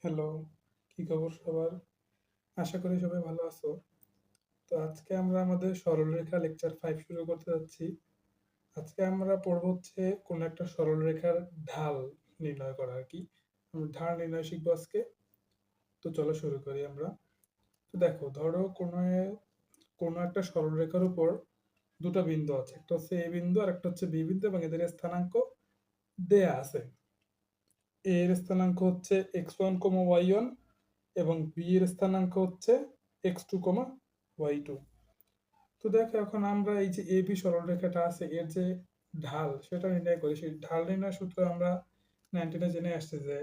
Hello, কি খবর সবার? আশা করি সবাই ভালো আছো। তো আজকে আমরা আমাদের সরলরেখা লেকচার 5 শুরু করতে যাচ্ছি। আজকে আমরা পড়ব হচ্ছে কোন একটা সরলরেখার ঢাল নির্ণয় করা আরকি। আমরা ঢাল নির্ণয় শিখবো আজকে। তো চলো শুরু করি আমরা। তো দেখো, ধরো কোনো একটা সরলরেখার উপর দুটো বিন্দু আছে। একটা হচ্ছে A বিন্দু আর একটা হচ্ছে B বিন্দু এবং এদের স্থানাঙ্ক দেয়া আছে। A এর স্থানাঙ্ক হচ্ছে x1, y1 এবং b এর স্থানাঙ্ক হচ্ছে x2, y2। তো দেখো এখন আমরা এই যে AB সরলরেখাটা আছে এর যে ঢাল সেটা নির্ণয় করি। সেই ঢাল নির্ণয় সূত্র আমরা 19-এ জেনে আসছে যে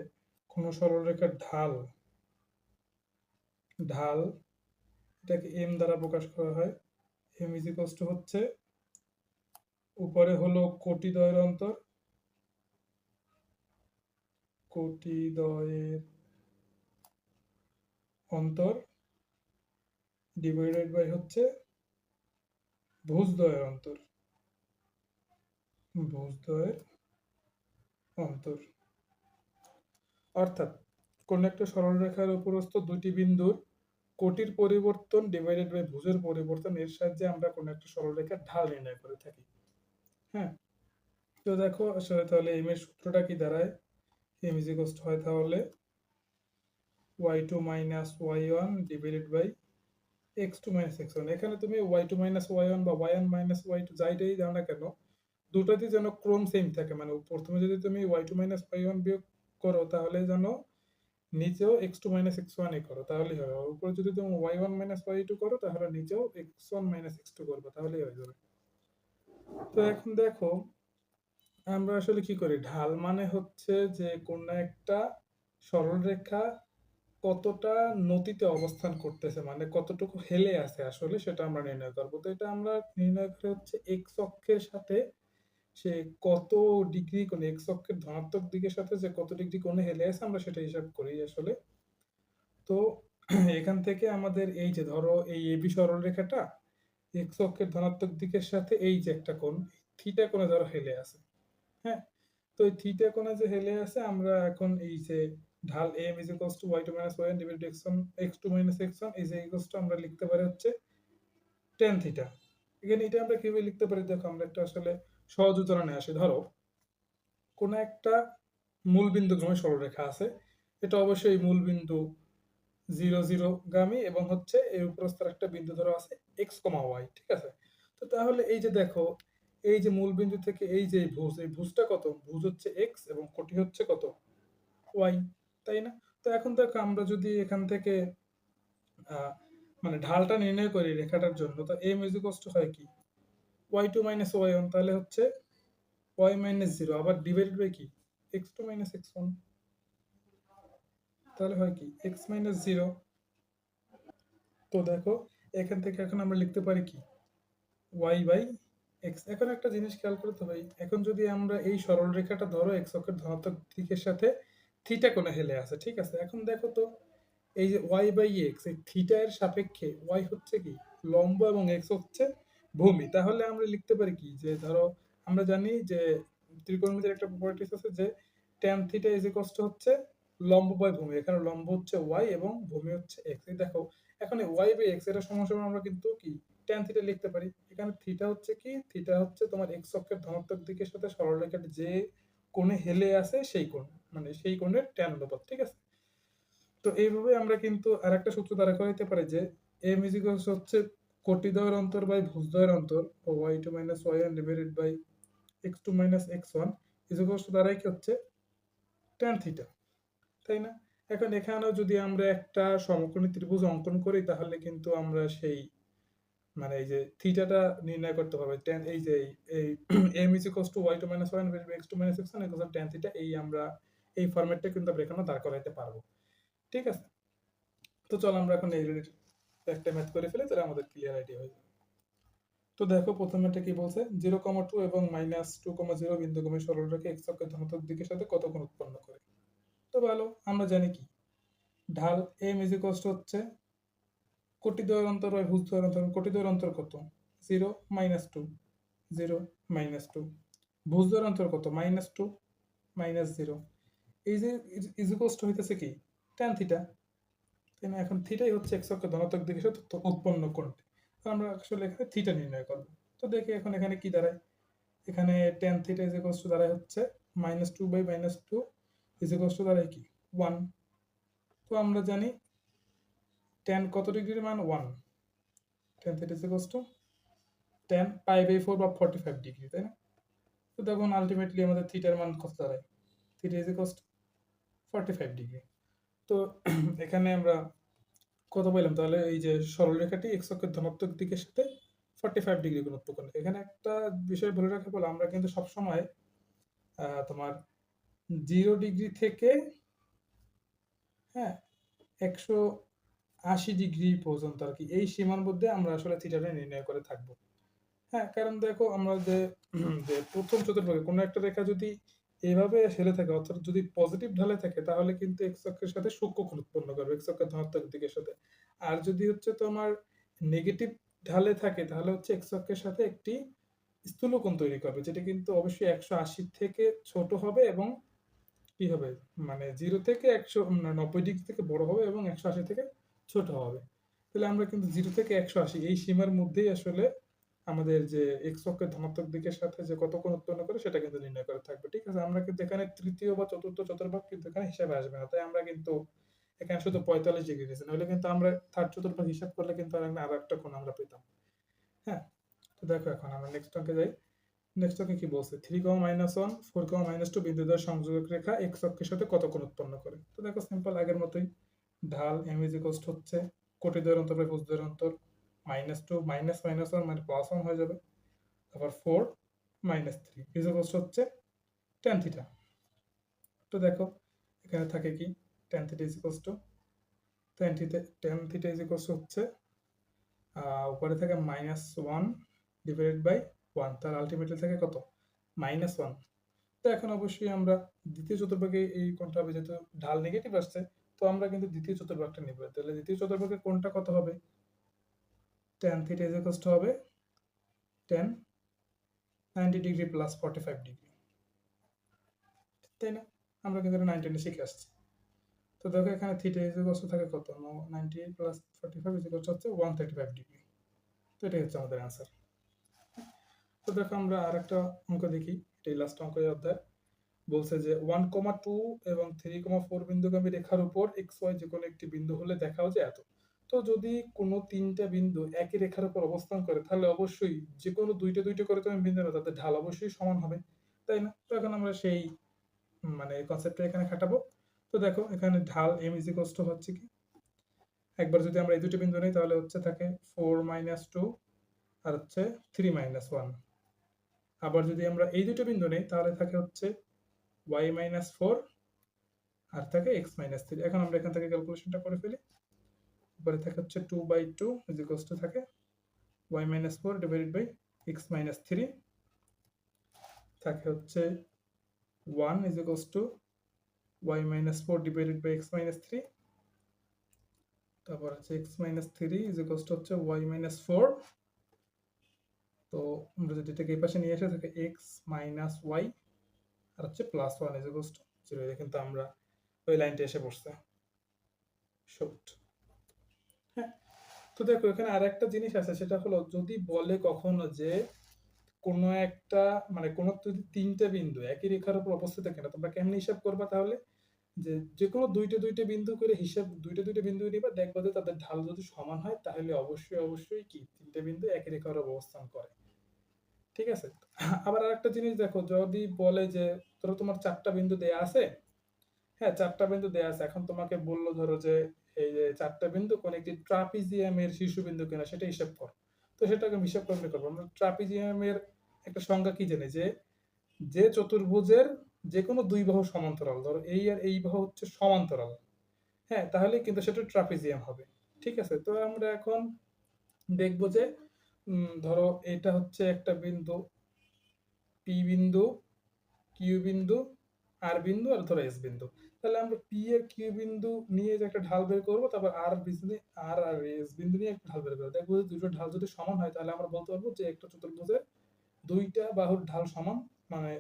কোনো সরলরেখার ঢাল ঢাল এটাকে m দ্বারা প্রকাশ করা হয়। m ইজ ইকুয়ালস টু হচ্ছে উপরে হলো কোটিদ্বয়ের অন্তর ডিভাইডেড বাই হচ্ছে ভুজদ্বয়ের অন্তর। অর্থাৎ কোন একটা সরলরেখার উপরস্থ দুটি বিন্দুর কোটির পরিবর্তন ডিভাইডেড বাই ভুজের পরিবর্তন এর সাহায্যে আমরা কোন একটা সরলরেখার ঢাল নির্ণয় করে থাকি। হ্যাঁ, তো দেখো আসলে তাহলে এম এর সূত্রটা কি দাঁড়ায়? এম ইজ ইকুয়ালস টু হয় তাহলে y2 minus y1 divided by x2 minus x1। এখানে তুমি y2 মাইনাস y1 বা y1 মাইনাস y2 যাইটাই দাও না কেন, দুটোতেই যেন ক্রম সেম থাকে। মানে প্রথমে যদি তুমি y2 মাইনাস y1 বিয়োগ করো তাহলে যেন নিচেও x2 মাইনাস x1 করো তাহলেই হবে। আর উপরে যদি তুমি y1 মাইনাস y2 করো তাহলে নিচেও x1 মাইনাস x2 করবে তাহলেই হয়ে যাবে। তো এখন দেখো আমরা আসলে কি করি, ঢাল মানে হচ্ছে যে কোন একটা সরলরেখা কতটা নতিতে অবস্থান করতেছে, মানে কতটুকু হেলে আছে আসলে সেটা আমরা নির্ণয় করবো। তো এটা আমরা নির্ণয় করে হচ্ছে এক্স অক্ষের সাথে সে কত ডিগ্রি কোণে, এক্স অক্ষের ধনাত্মক দিকের সাথে যে কত ডিগ্রি কোণে হেলে আছে আমরা সেটা হিসাব করি আসলে। তো এখান থেকে আমাদের এই যে ধরো এই এবি সরলরেখাটা এক্স অক্ষের ধনাত্মক দিকের সাথে এই যে একটা কোণ থিটা কোণে ধরো হেলে আছে। হ্যাঁ, তো এই থিটা কোণে যে হেলে আছে আমরা এখন এই যে ঢাল m is equals to y2 minus y1 divided x2 minus x1 is equals to আমরা লিখতে পারি হচ্ছে tan থিটা। এখানে এটা আমরা কিভাবে লিখতে পারি, দেখো আমরা একটা আসলে সহজ উদাহরণে আসি। ধরো কোন একটা মূল বিন্দুগামী সরলরেখা আছে, এটা অবশ্যই মূল বিন্দু 0 0 গামী এবং হচ্ছে এর উপরস্থ একটা বিন্দু ধরো আছে x, y, ঠিক আছে। তো তাহলে এই যে দেখো এই যে মূল বিন্দু থেকে এই যে ভুজ, এই ভুজটা কত, ভুজ হচ্ছে x এবং কোটি হচ্ছে কত, y, তাই না? তো এখন দেখো আমরা যদি এখান থেকে আহ, মানে ঢালটা নির্ণয় করি রেখাটার জন্য, তো m ইজ ইকুয়ালস টু হয় কি y2 মাইনাস y1 তাহলে হচ্ছে y মাইনাস 0 আবার ডিভাইডেড বাই কি x2 মাইনাস x1 তাহলে হয় কি x মাইনাস 0। তো দেখো এখান থেকে এখন আমরা লিখতে পারি কি y বাই x। এখন একটা জিনিস খেয়াল করতে হবে, এখন যদি আমরা এই সরল রেখাটা ধরো x অক্ষের ধনাত্মক দিকের সাথে থিটা কোণে হেলে আছে, ঠিক আছে। এখন দেখো তো এই যে y বাই x, এই থিটা এর সাপেক্ষে y হচ্ছে কি লম্ব এবং x হচ্ছে ভূমি। তাহলে আমরা লিখতে পারি কি যে ধরো আমরা জানি যে ত্রিকোণমিতির একটা প্রপার্টিস আছে যে tan theta is equals to হচ্ছে লম্ব বাই ভূমি। এখানে লম্ব হচ্ছে y এবং ভূমি হচ্ছে x। এই দেখো এখন এই y বাই x এটা সমান সমান আমরা কিন্তু কি tan থিটা লিখতে পারি। এখানে থিটা হচ্ছে কি, থিটা হচ্ছে তোমার x অক্ষের ধনাত্মক দিকের সাথে সরলরেখাটি যে কোণে হেলে আছে সেই কোণ, মানে সেই কোণের tan অনুপাত, ঠিক আছে। তো এইভাবে আমরা কিন্তু আরেকটা সূত্র দ্বারা করাইতে পারি যে m ইজ ইকুয়ালস হচ্ছে কোটিদ্বয়ের অন্তর বাই ভুজদ্বয়ের অন্তর ও y2 minus y1 divided by x2 minus x1 is equals to দ্বারাই কি হচ্ছে tan থিটা, তাই না? এখন এখানেও যদি আমরা একটা সমকোণী ত্রিভুজ অঙ্কন করি তাহলে কিন্তু আমরা সেই মানে এই যে থিটাটা নির্ণয় করতে পারবো। tan এই যে এই m is equals to y2 minus y1 divided by x2 minus x1 equals tan থিটা, এই আমরা এই ফরম্যাটটা কিন্তু আমরা এখানে দাঁড় করাইতে পারবো, ঠিক আছে। তো চল আমরা এখন এই একটা ম্যাথ করে ফেলি, তাহলে আমাদের ক্লিয়ার আইডিয়া হয়ে যাবে। তো দেখো প্রথমে এটা কি বলছে, 0,2 এবং -2,0 বিন্দুগামী সরলরেখা x অক্ষের ধনাত্মক দিকের সাথে কত কোণ উৎপন্ন করে। তো ভালো, আমরা জানি কি ঢাল m ইজ ইকুয়ালস টু হচ্ছে কোটিদ্বয়ের অন্তর বাই ভুজদ্বয়ের অন্তর। কোটিদ্বয়ের অন্তর কত, 0 -2, 0 -2। ভুজদ্বয়ের অন্তর কত, -2 -0। এই যে ইজ ইকুয়ালস টু হইতেছে কি ট্যান থিটা, তাই না? এখন থিটাই হচ্ছে এক্স অক্ষের ধনাত্মক দিকের সাথে উৎপন্ন কোণটি। তো আমরা আসলে এখানে থিটা নির্ণয় করব। তো দেখি এখন এখানে কি দাঁড়ায়। এখানে tan theta is equals two দাঁড়ায় হচ্ছে -2/-2 ইজ ইকুয়ালস টু দাঁড়ায় কি 1। তো আমরা জানি ট্যান কত ডিগ্রির মান 1, tan theta is equals to tan π/4 বা 45 ডিগ্রি, তাই না? তো তখন আলটিমেটলি আমাদের থিটার মান কত দাঁড়ায়, theta is equals two 45 degree. তো এখানে আমরা কত পাইলাম তাহলে, এই যে সরলরেখাটি এক্স অক্ষের ধনাত্মক দিকের সাথে 45 ডিগ্রি গুণত্ব করে। এখানে একটা বিষয় বলে রাখা হলো, আমরা কিন্তু সবসময় তোমার 0 ডিগ্রি থেকে, হ্যাঁ, 180 ডিগ্রি পর্যন্ত আর কি, এই সীমার মধ্যে আমরা আসলে থিটাটা নির্ণয় করে থাকবো। হ্যাঁ, কারণ দেখো আমরা যে যে প্রথম চতুর্ভাগে কোনো একটা রেখা যদি এভাবে হেলে থাকে, অর্থাৎ যদি পজিটিভ ঢালে থাকে, তাহলে কিন্তু এক্স অক্ষের সাথে সূক্ষ্মকোণ উৎপন্ন করবে, এক্স অক্ষের ধনাত্মক দিকের সাথে। আর যদি হচ্ছে তোমার নেগেটিভ ঢালে থাকে, তাহলে হচ্ছে এক্স অক্ষের সাথে একটি স্থূলকোণ তৈরি করবে, যেটা কিন্তু অবশ্যই 180 থেকে ছোট হবে এবং কি হবে, মানে 0 থেকে 190 ডিগ্রি থেকে বড় হবে এবং 180 থেকে ছোট হবে। তাহলে আমরা কিন্তু 0 থেকে 180 এই সীমার মধ্যেই আসলে আমাদের যে এক্স অক্ষের ধনাত্মক দিকের সাথে যে কত কোণ উৎপন্ন করে সেটা কিন্তু নির্ণয় করা থাকবে। ঠিক আছে? আমরা কিন্তু এখানে তৃতীয় বা চতুর্থ চতুর্ভাগ কিন্তু এখানে হিসাবে আসবে না। তাই আমরা কিন্তু এখানে শুধু 45 ডিগ্রি নিয়েছি। নইলে কিন্তু আমরা থার্ড চতুর্ভাগ হিসাব করলে কিন্তু আরো একটা কোণ আমরা পেতাম। হ্যাঁ? তো দেখো এখন আমরা নেক্সট অঙ্কে যাই। নেক্সট অঙ্কে কি বলছে? 3, -1, 4, -2 বিন্দুদ্বয় সংযোজক রেখা এক্স অক্ষের সাথে কত কোণ উৎপন্ন করে? তো দেখো সিম্পল আগের মতোই, ঢাল m ইজ ইকুয়ালস টু হচ্ছে কোটি দ্বয়ের অন্তর বাই ভুজ দ্বয়ের অন্তর, -2 -1 মানে +1 হয়ে যাবে। তারপর 4 -3 ইজ ইকুয়ালস টু হচ্ছে tan থিটা। তো দেখো এখানে থাকে কি, tan theta is equals two tan theta is equals to হচ্ছে উপরে থাকে -1 ডিভাইডেড বাই 1, তার আলটিমেটলি থাকে কত, -1। তো এখন অবশ্যই আমরা দ্বিতীয় চতুর্ভাগে এই কোণটা হবে, যেহেতু ঢাল নেগেটিভ আসছে, তো আমরা কিন্তু দ্বিতীয় চতুর্ভাগটা নিব। তাহলে দ্বিতীয় চতুর্ভাগের কোণটা কত হবে, tan theta is equals two হবে tan 90 ডিগ্রি প্লাস 45 ডিগ্রি, তাই না? আমরা কিন্তু এটা 9 শিখে আসছি। তো দেখো এখানে থিটা ইজ ইকুয়ালস টু থাকে কত, 90 প্লাস 45 ইজ ইকুয়ালস হচ্ছে 135 ডিগ্রি। তো এটাই হচ্ছে আমাদের অ্যান্সার। তো দেখো আমরা আরেকটা অঙ্ক দেখি, এটাই লাস্ট অঙ্ক এই অধ্যায়। বলছে যে 1,2 এবং 3,4 বিন্দুগামী রেখার উপর এক্স ওয়াই যে কোনো একটি বিন্দু হলে দেখাও যে এত। তো যদি কোনো তিনটা বিন্দু একই রেখার উপর অবস্থান করে, তাহলে অবশ্যই যে কোনো দুইটা দুইটা করে তুমি বিন্দু না, তাদের ঢাল অবশ্যই সমান হবে, তাই না? তো এখন আমরা সেই মানে কনসেপ্টটা এখানে খাটাবো। তো দেখো এখানে ঢাল m ইজ ইকুয়ালস টু হচ্ছে কি, একবার যদি আমরা এই দুটো বিন্দু নিই তাহলে হচ্ছে থাকে 4 -2 আর হচ্ছে 3 -1। আবার যদি আমরা এই দুটো বিন্দু নিই তাহলে থাকে হচ্ছে y -4 আর থাকে x -3। এখন আমরা এখান থেকে ক্যালকুলেশনটা করে ফেলি। উপরে থাকে হচ্ছে 2/2 ইজ ইকুয়ালস টু থাকে y -4 ডিভাইডেড বাই x -3, থাকে হচ্ছে 1 is equals to y -4 divided by x -3, তারপর হচ্ছে x -3 ইজ ইকুয়ালস টু হচ্ছে y -4। তো আমরা যদি এটাকে এই পাশে নিয়ে আসে থাকে x - y আর হচ্ছে +1 ইজ ইকুয়ালস টু 0। এটা কিন্তু আমরা ওই লাইনটা এসে পড়ছে শর্ট। হ্যাঁ, তো দেখো এখানে আরেকটা জিনিস আছে, সেটা হলো যদি বলে কখনো যে কোনো একটা মানে কোনো যদি তিনটা বিন্দু একই রেখার উপর অবস্থিত থাকে না, তোমরা কেমনে হিসাব করবা তাহলে, যে যে কোনো দুইটা দুইটা বিন্দু করে হিসাব, দুইটা দুইটা বিন্দু নিবা, দেখবা যে তাদের ঢাল যদি সমান হয় তাহলে অবশ্যই অবশ্যই কি তিনটা বিন্দু একই রেখার উপর অবস্থান করে। ঠিক আছে? আবার আরেকটা জিনিস দেখো, যদি বলে যে ধরো তোমার চারটা বিন্দু দেয়া আছে, হ্যাঁ চারটা বিন্দু দেয়া আছে, এখন তোমাকে বললো ধরো যে এই যে চারটা বিন্দু কোন একটি ট্রাপিজিয়ামের শীর্ষবিন্দু কিনা সেটা হিসাব কর। তো সেটাকে আমি হিসাব কেমনে করবো, আমরা ট্রাপিজিয়ামের একটা সংজ্ঞা কি জানি, যে যে চতুর্ভুজের যে কোনো দুই বাহু সমান্তরাল, ধরো এই আর এই বাহু হচ্ছে সমান্তরাল, হ্যাঁ, তাহলে কিন্তু সেটা ট্রাপিজিয়াম হবে। ঠিক আছে? তো আমরা এখন দেখবো যে ধরো এটা হচ্ছে একটা বিন্দু, পি বিন্দু, কিউ বিন্দু, আর বিন্দু, আর ধরো এস বিন্দু। তাহলে আমরা পি আর কিউ বিন্দু নিয়ে যে একটা ঢাল বের করবো, তারপর আর বিন্দু, আর আর এস বিন্দু নিয়ে একটা ঢাল বের করবো। দেখবো যে দুটো ঢাল যদি সমান হয় তাহলে আমরা বলতে পারবো যে একটা চতুর্ভুজের দুইটা বাহুর ঢাল সমান, মানে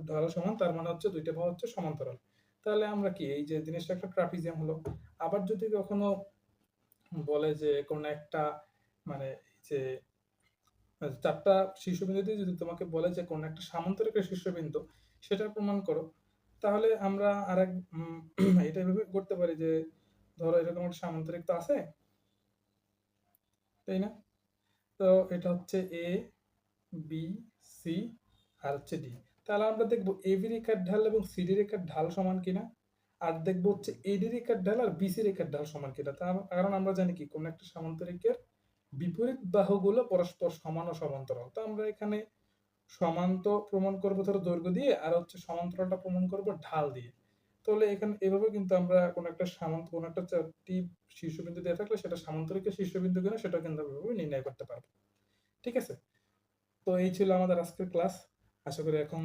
ঢাল সমান, তার মানে হচ্ছে দুইটা বাহু হচ্ছে সমান্তরাল। তাহলে আমরা কি এই যে জিনিসটা একটা ট্রাপিজিয়াম হলো। আবার যদি কখনো বলে যে কোনো একটা মানে এই যে ৪টা শীর্ষবিন্দু দিয়ে যদি তোমাকে বলে যে কোনো একটা সামান্তরিকের শীর্ষবিন্দু সেটা প্রমাণ করো, তাহলে আমরা আরেক এটা এভাবে করতে পারি যে ধরো এরকম একটা সামান্তরিক তো আছে, তাই না? তো এটা হচ্ছে এ, বি, সি আর হচ্ছে ডি। তাহলে আমরা দেখবো এবি রেখার ঢাল এবং সিডি রেখার ঢাল সমান কিনা, আর দেখবো হচ্ছে এডি রেখার ঢাল আর বিসি রেখার ঢাল সমান কিনা। তার কারণ আমরা জানি কি কোন একটা সামান্তরিকের বিপরীত বাহুগুলো পরস্পর সমান ও সমান্তরাল। তো আমরা এখানে সমান্ত প্রমাণ করবো ধরো দৈর্ঘ্য দিয়ে, আর হচ্ছে সমান্তরালটা প্রমাণ করবো ঢাল দিয়ে। তাহলে এখানে এভাবে কিন্তু আমরা কোন একটা কোন একটা চারটি শীর্ষবিন্দু দিয়ে থাকলে সেটা সামান্তরিকের শীর্ষবিন্দু কিনা সেটা কিন্তু আমরা এভাবে নির্ণয় করতে পারবো। ঠিক আছে? তো এই ছিল আমাদের আজকের ক্লাস। আশা করি এখন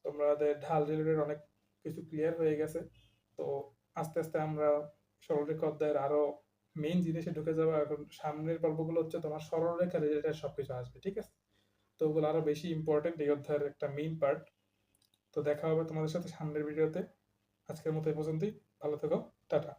তোমাদের ঢাল রিলেটেড অনেক কিছু ক্লিয়ার হয়ে গেছে। তো আস্তে আস্তে আমরা সরলরেখা অধ্যায়ের আরো মেইন জিনিসে ঢুকে যাবো। এখন সামনের পর্বগুলো হচ্ছে তোমার সরলরেখা রিলেটেড সবকিছু আসবে। ঠিক আছে? তো ওগুলো আরো বেশি ইম্পর্টেন্ট, এই অধ্যায়ের একটা মেইন পার্ট। তো দেখা হবে তোমাদের সাথে সামনের ভিডিওতে। আজকের মতো এই পর্যন্তই। ভালো থেকো। টাটা।